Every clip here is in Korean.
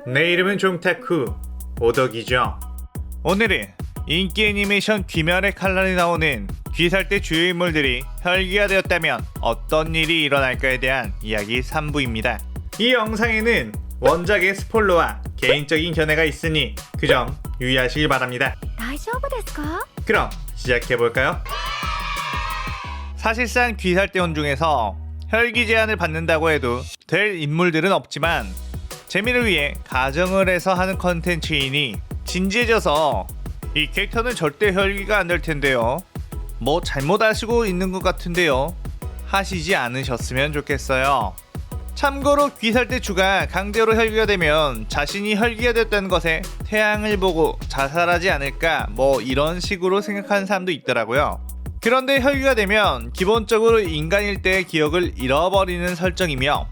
내 이름은 종타쿠 오덕이죠. 오늘은 인기 애니메이션 귀멸의 칼날에 나오는 귀살대 주요 인물들이 혈기가 되었다면 어떤 일이 일어날까에 대한 이야기 3부입니다. 이 영상에는 원작의 스포일러와 개인적인 견해가 있으니 그 점 유의하시길 바랍니다. 大丈夫ですか? 그럼 시작해볼까요? 사실상 귀살대원 중에서 혈기 제한을 받는다고 해도 될 인물들은 없지만 재미를 위해 가정을 해서 하는 컨텐츠이니 진지해져서 이 캐릭터는 절대 혈기가 안 될 텐데요. 뭐 잘못 아시고 있는 것 같은데요. 하시지 않으셨으면 좋겠어요. 참고로 귀살대 주가 강제로 혈기가 되면 자신이 혈기가 됐다는 것에 태양을 보고 자살하지 않을까 뭐 이런 식으로 생각하는 사람도 있더라고요. 그런데 혈기가 되면 기본적으로 인간일 때의 기억을 잃어버리는 설정이며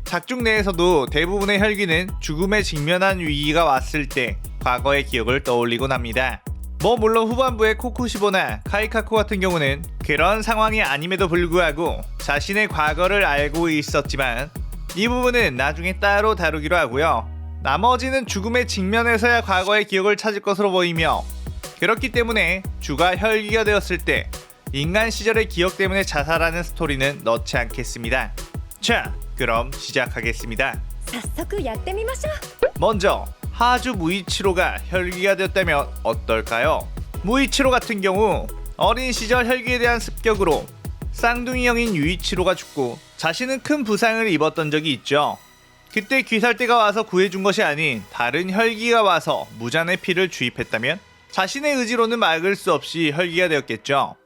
작중 내에서도 대부분의 혈기는 죽음에 직면한 위기가 왔을 때 과거의 기억을 떠올리곤 합니다. 뭐 물론 후반부의 코쿠시보나 카이카쿠 같은 경우는 그런 상황이 아님에도 불구하고 자신의 과거를 알고 있었지만 이 부분은 나중에 따로 다루기로 하고요. 나머지는 죽음에 직면해서야 과거의 기억을 찾을 것으로 보이며 그렇기 때문에 주가 혈기가 되었을 때 인간 시절의 기억 때문에 자살하는 스토리는 넣지 않겠습니다. 자, 그럼 시작하겠습니다. 早速やってみましょう. 먼저 하주 무이치로가 혈기가 되었다면 어떨까요? 무이치로 같은 경우 어린 시절 혈기에 대한 습격으로 쌍둥이 형인 유이치로가 죽고 자신은 큰 부상을 입었던 적이 있죠. 그때 귀살대가 와서 구해준 것이 아닌 다른 혈기가 와서 무잔의 피를 주입했다면 자신의 의지로는 막을 수 없이 혈기가 되었겠죠.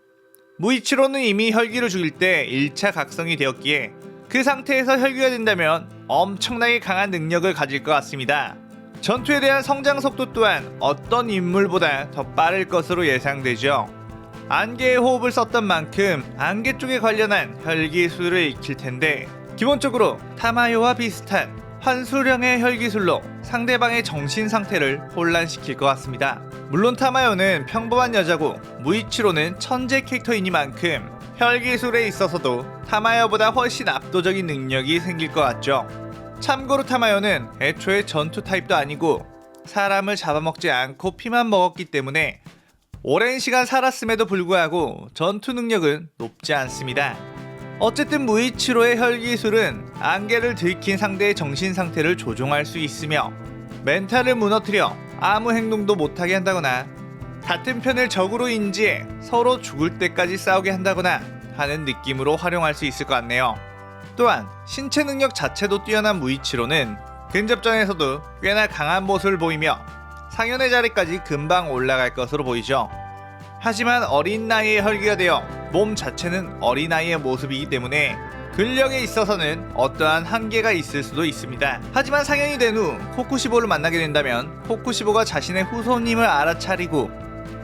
무이치로는 이미 혈기를 죽일 때 1차 각성이 되었기에 그 상태에서 혈기가 된다면 엄청나게 강한 능력을 가질 것 같습니다. 전투에 대한 성장 속도 또한 어떤 인물보다 더 빠를 것으로 예상되죠. 안개의 호흡을 썼던 만큼 안개 쪽에 관련한 혈기술을 익힐 텐데 기본적으로 타마요와 비슷한 환수령의 혈기술로 상대방의 정신 상태를 혼란시킬 것 같습니다. 물론 타마요는 평범한 여자고 무이치로는 천재 캐릭터이니만큼 혈기술에 있어서도 타마요보다 훨씬 압도적인 능력이 생길 것 같죠. 참고로 타마요는 애초에 전투 타입도 아니고 사람을 잡아먹지 않고 피만 먹었기 때문에 오랜 시간 살았음에도 불구하고 전투 능력은 높지 않습니다. 어쨌든 무이치로의 혈기술은 안개를 들킨 상대의 정신 상태를 조종할 수 있으며 멘탈을 무너뜨려 아무 행동도 못하게 한다거나 같은 편을 적으로 인지해 서로 죽을 때까지 싸우게 한다거나 하는 느낌으로 활용할 수 있을 것 같네요. 또한 신체 능력 자체도 뛰어난 무이치로는 근접전에서도 꽤나 강한 모습을 보이며 상현의 자리까지 금방 올라갈 것으로 보이죠. 하지만 어린 나이에 혈기가 되어 몸 자체는 어린아이의 모습이기 때문에 근력에 있어서는 어떠한 한계가 있을 수도 있습니다. 하지만 상현이 된 후 코쿠시보를 만나게 된다면 코쿠시보가 자신의 후손임을 알아차리고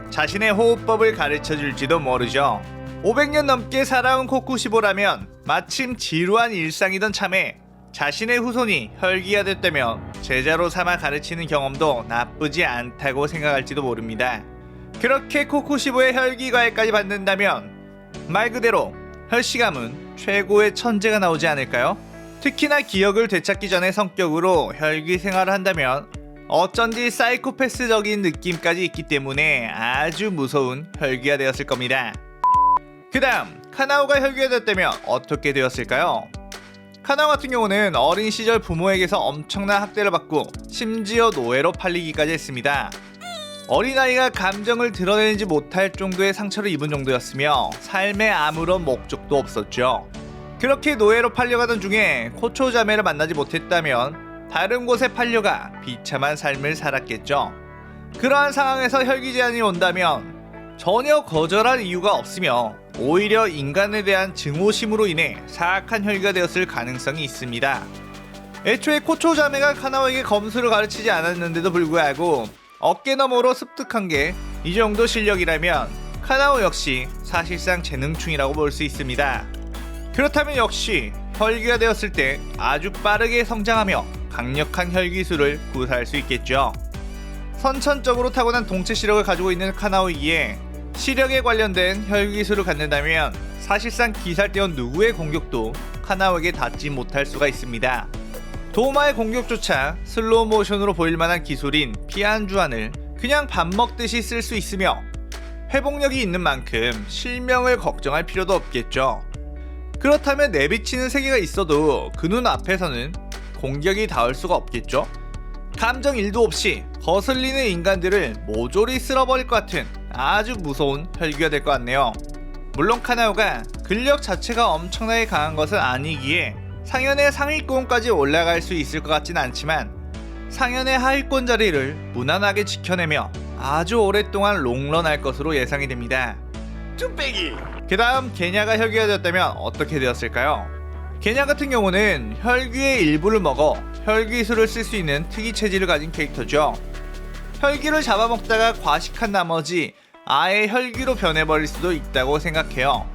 자신의 호흡법을 가르쳐줄지도 모르죠. 500년 넘게 살아온 코쿠시보라면 마침 지루한 일상이던 참에 자신의 후손이 혈기가 됐다면 제자로 삼아 가르치는 경험도 나쁘지 않다고 생각할지도 모릅니다. 그렇게 코쿠시보의 혈기과외까지 받는다면 말 그대로 혈시가문 최고의 천재가 나오지 않을까요? 특히나 기억을 되찾기 전의 성격으로 혈기 생활을 한다면 어쩐지 사이코패스적인 느낌까지 있기 때문에 아주 무서운 혈기가 되었을 겁니다. 그 다음 카나오가 혈기가 됐다면 어떻게 되었을까요? 카나오 같은 경우는 어린 시절 부모에게서 엄청난 학대를 받고 심지어 노예로 팔리기까지 했습니다. 어린아이가 감정을 드러내지 못할 정도의 상처를 입은 정도였으며 삶에 아무런 목적도 없었죠. 그렇게 노예로 팔려가던 중에 코초 자매를 만나지 못했다면 다른 곳에 팔려가 비참한 삶을 살았겠죠. 그러한 상황에서 혈기 제한이 온다면 전혀 거절할 이유가 없으며 오히려 인간에 대한 증오심으로 인해 사악한 혈기가 되었을 가능성이 있습니다. 애초에 코초 자매가 카나오에게 검술을 가르치지 않았는데도 불구하고 어깨너머로 습득한 게 이 정도 실력이라면 카나오 역시 사실상 재능충이라고 볼 수 있습니다. 그렇다면 역시 혈기가 되었을 때 아주 빠르게 성장하며 강력한 혈기술을 구사할 수 있겠죠. 선천적으로 타고난 동체 시력을 가지고 있는 카나오이기에 시력에 관련된 혈기술을 갖는다면 사실상 귀살대원 누구의 공격도 카나오에게 닿지 못할 수가 있습니다. 도마의 공격조차 슬로우 모션으로 보일만한 기술인 피안주안을 그냥 밥 먹듯이 쓸 수 있으며 회복력이 있는 만큼 실명을 걱정할 필요도 없겠죠. 그렇다면 내비치는 세계가 있어도 그 눈 앞에서는 공격이 닿을 수가 없겠죠. 감정 1도 없이 거슬리는 인간들을 모조리 쓸어버릴 것 같은 아주 무서운 혈기가 될 것 같네요. 물론 카나오가 근력 자체가 엄청나게 강한 것은 아니기에 상현의 상위권까지 올라갈 수 있을 것 같진 않지만 상현의 하위권 자리를 무난하게 지켜내며 아주 오랫동안 롱런할 것으로 예상이 됩니다. 쭈빼기! 그 다음 게냐가 혈기가 되었다면 어떻게 되었을까요? 게냐 같은 경우는 혈기의 일부를 먹어 혈기술을 쓸 수 있는 특이 체질을 가진 캐릭터죠. 혈기를 잡아먹다가 과식한 나머지 아예 혈기로 변해버릴 수도 있다고 생각해요.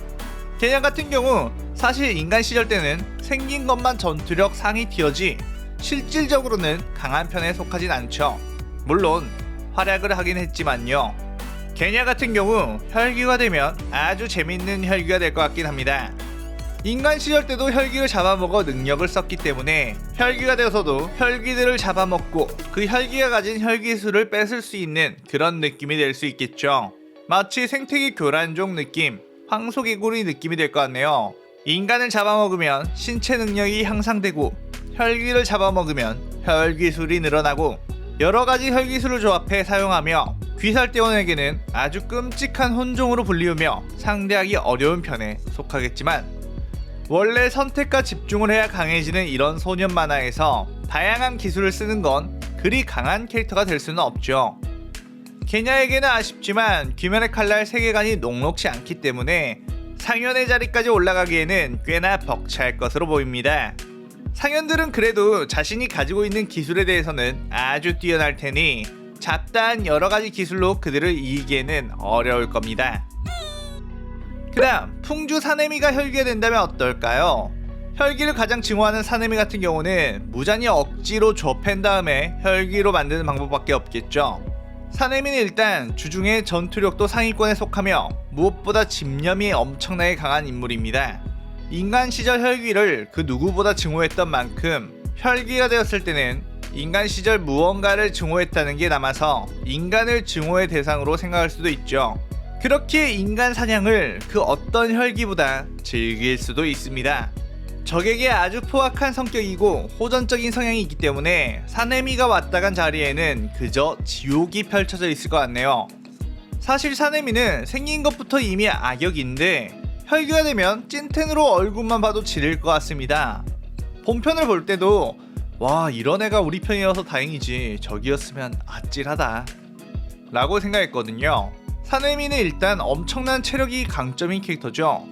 게냐 같은 경우 사실 인간 시절 때는 생긴 것만 전투력 상위 티어지 실질적으로는 강한 편에 속하진 않죠. 물론 활약을 하긴 했지만요. 게냐 같은 경우 혈기가 되면 아주 재밌는 혈기가 될 것 같긴 합니다. 인간 시절 때도 혈기를 잡아먹어 능력을 썼기 때문에 혈기가 되어서도 혈기들을 잡아먹고 그 혈기가 가진 혈기술을 뺏을 수 있는 그런 느낌이 될 수 있겠죠. 마치 생태계 교란종 느낌, 황소개구리 느낌이 될 것 같네요. 인간을 잡아먹으면 신체 능력이 향상되고 혈기를 잡아먹으면 혈기술이 늘어나고 여러가지 혈기술을 조합해 사용하며 귀살대원에게는 아주 끔찍한 혼종으로 불리우며 상대하기 어려운 편에 속하겠지만 원래 선택과 집중을 해야 강해지는 이런 소년 만화에서 다양한 기술을 쓰는 건 그리 강한 캐릭터가 될 수는 없죠. 게냐에게는 아쉽지만 귀면의 칼날 세계관이 녹록치 않기 때문에 상현의 자리까지 올라가기에는 꽤나 벅찰 것으로 보입니다. 상현들은 그래도 자신이 가지고 있는 기술에 대해서는 아주 뛰어날 테니 잡다한 여러가지 기술로 그들을 이기기에는 어려울 겁니다. 그 다음 풍주 사내미가 혈기가 된다면 어떨까요? 혈기를 가장 증오하는 사내미 같은 경우는 무잔히 억지로 좁힌 다음에 혈기로 만드는 방법밖에 없겠죠. 사내미는 일단 주중에 전투력도 상위권에 속하며 무엇보다 집념이 엄청나게 강한 인물입니다. 인간 시절 혈기를 그 누구보다 증오했던 만큼 혈기가 되었을 때는 인간 시절 무언가를 증오했다는 게 남아서 인간을 증오의 대상으로 생각할 수도 있죠. 그렇게 인간 사냥을 그 어떤 혈기보다 즐길 수도 있습니다. 적에게 아주 포악한 성격이고 호전적인 성향이 있기 때문에 사내미가 왔다 간 자리에는 그저 지옥이 펼쳐져 있을 것 같네요. 사실 사내미는 생긴 것부터 이미 악역인데 혈기가 되면 찐텐으로 얼굴만 봐도 지릴 것 같습니다. 본편을 볼 때도 와, 이런 애가 우리 편이어서 다행이지 저기였으면 아찔하다 라고 생각했거든요. 사내미는 일단 엄청난 체력이 강점인 캐릭터죠.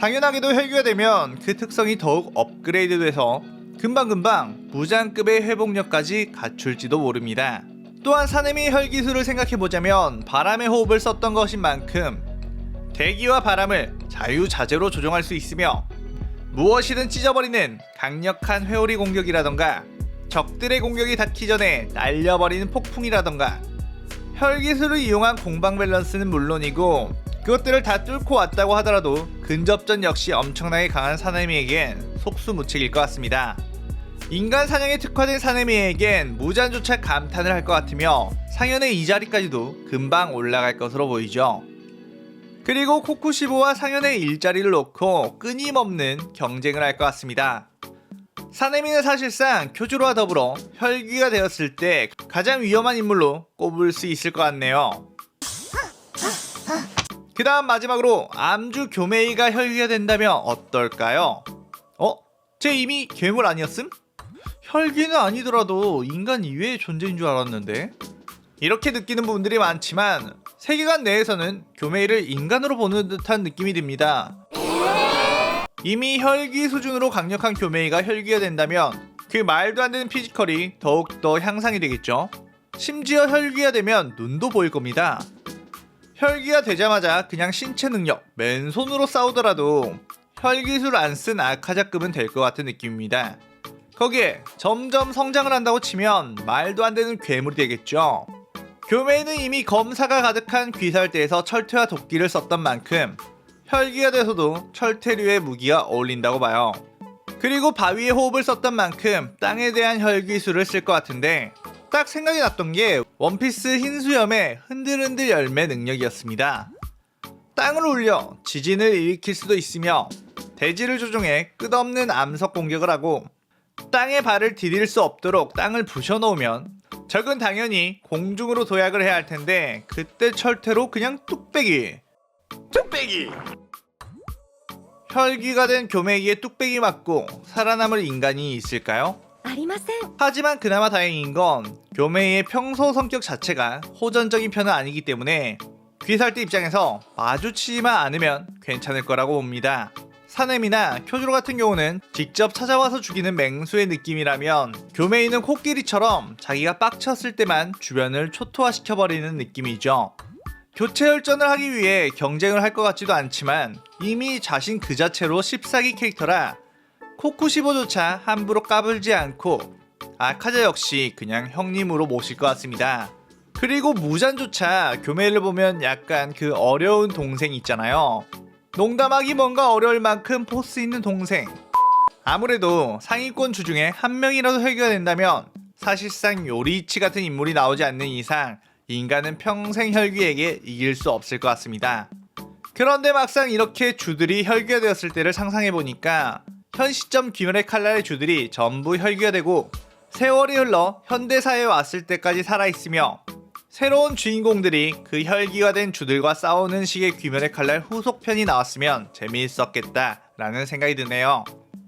당연하게도 혈기가 되면 그 특성이 더욱 업그레이드 돼서 금방금방 무장급의 회복력까지 갖출지도 모릅니다. 또한 사내미의 혈기술을 생각해보자면 바람의 호흡을 썼던 것인 만큼 대기와 바람을 자유자재로 조정할 수 있으며 무엇이든 찢어버리는 강력한 회오리 공격이라던가 적들의 공격이 닿기 전에 날려버리는 폭풍이라던가 혈기술을 이용한 공방 밸런스는 물론이고 그것들을 다 뚫고 왔다고 하더라도 근접전 역시 엄청나게 강한 사내미에겐 속수무책일 것 같습니다. 인간 사냥에 특화된 사내미에겐 무잔조차 감탄을 할 것 같으며 상현의 이 자리까지도 금방 올라갈 것으로 보이죠. 그리고 코쿠시보와 상현의 일자리를 놓고 끊임없는 경쟁을 할 것 같습니다. 사내미는 사실상 쿄주로와 더불어 혈기가 되었을 때 가장 위험한 인물로 꼽을 수 있을 것 같네요. 그 다음 마지막으로 암주 교메이가 혈기가 된다면 어떨까요? 쟤 이미 괴물 아니었음? 혈기는 아니더라도 인간 이외의 존재인 줄 알았는데 이렇게 느끼는 분들이 많지만 세계관 내에서는 교메이를 인간으로 보는 듯한 느낌이 듭니다. 이미 혈기 수준으로 강력한 교메이가 혈기가 된다면 그 말도 안 되는 피지컬이 더욱더 향상이 되겠죠. 심지어 혈기가 되면 눈도 보일 겁니다. 혈기가 되자마자 그냥 신체 능력, 맨손으로 싸우더라도 혈기술 안 쓴 아카자급은 될 것 같은 느낌입니다. 거기에 점점 성장을 한다고 치면 말도 안 되는 괴물이 되겠죠. 교메이는 이미 검사가 가득한 귀살대에서 철퇴와 도끼를 썼던 만큼 혈기가 돼서도 철퇴류의 무기가 어울린다고 봐요. 그리고 바위에 호흡을 썼던 만큼 땅에 대한 혈기술을 쓸 것 같은데 딱 생각이 났던 게 원피스 흰수염의 흔들흔들 열매 능력이었습니다. 땅을 울려 지진을 일으킬 수도 있으며 대지를 조종해 끝없는 암석 공격을 하고 땅에 발을 디딜 수 없도록 땅을 부셔놓으면 적은 당연히 공중으로 도약을 해야 할 텐데 그때 철퇴로 그냥 뚝배기. 혈기가 된 교메이에 뚝배기 맞고 살아남을 인간이 있을까요? ありません。 하지만 그나마 다행인 건 교메이의 평소 성격 자체가 호전적인 편은 아니기 때문에 귀살대 입장에서 마주치지만 않으면 괜찮을 거라고 봅니다. 사넴이나 쿄주로 같은 경우는 직접 찾아와서 죽이는 맹수의 느낌이라면 교메이는 코끼리처럼 자기가 빡쳤을 때만 주변을 초토화시켜버리는 느낌이죠. 교체 혈전을 하기 위해 경쟁을 할 것 같지도 않지만 이미 자신 그 자체로 14기 캐릭터라 코쿠15조차 함부로 까불지 않고 아카자 역시 그냥 형님으로 모실 것 같습니다. 그리고 무잔조차 교메이를 보면 약간 그 어려운 동생 있잖아요. 농담하기 뭔가 어려울 만큼 포스 있는 동생. 아무래도 상위권 주 중에 한 명이라도 혈기가 된다면 사실상 요리이치 같은 인물이 나오지 않는 이상 인간은 평생 혈기에게 이길 수 없을 것 같습니다. 그런데 막상 이렇게 주들이 혈기가 되었을 때를 상상해보니까 현 시점 귀멸의 칼날의 주들이 전부 혈기가 되고 세월이 흘러 현대사회에 왔을 때까지 살아있으며 새로운 주인공들이 그 혈기가 된 주들과 싸우는 식의 귀멸의 칼날 후속편이 나왔으면 재미있었겠다 라는 생각이 드네요.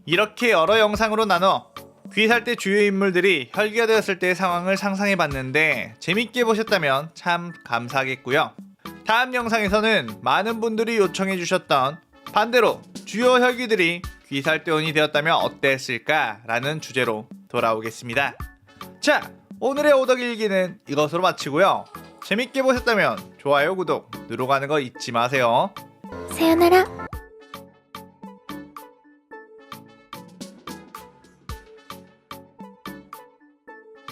이렇게 여러 영상으로 나눠 귀살대 주요 인물들이 혈기가 되었을 때의 상황을 상상해봤는데 재밌게 보셨다면 참 감사하겠고요. 다음 영상에서는 많은 분들이 요청해주셨던 반대로 주요 혈기들이 귀살대원이 되었다면 어땠을까 라는 주제로 돌아오겠습니다. 자, 오늘의 오덕일기는 이것으로 마치고요. 재밌게 보셨다면 좋아요, 구독 누르고 가는 거 잊지 마세요. さよなら。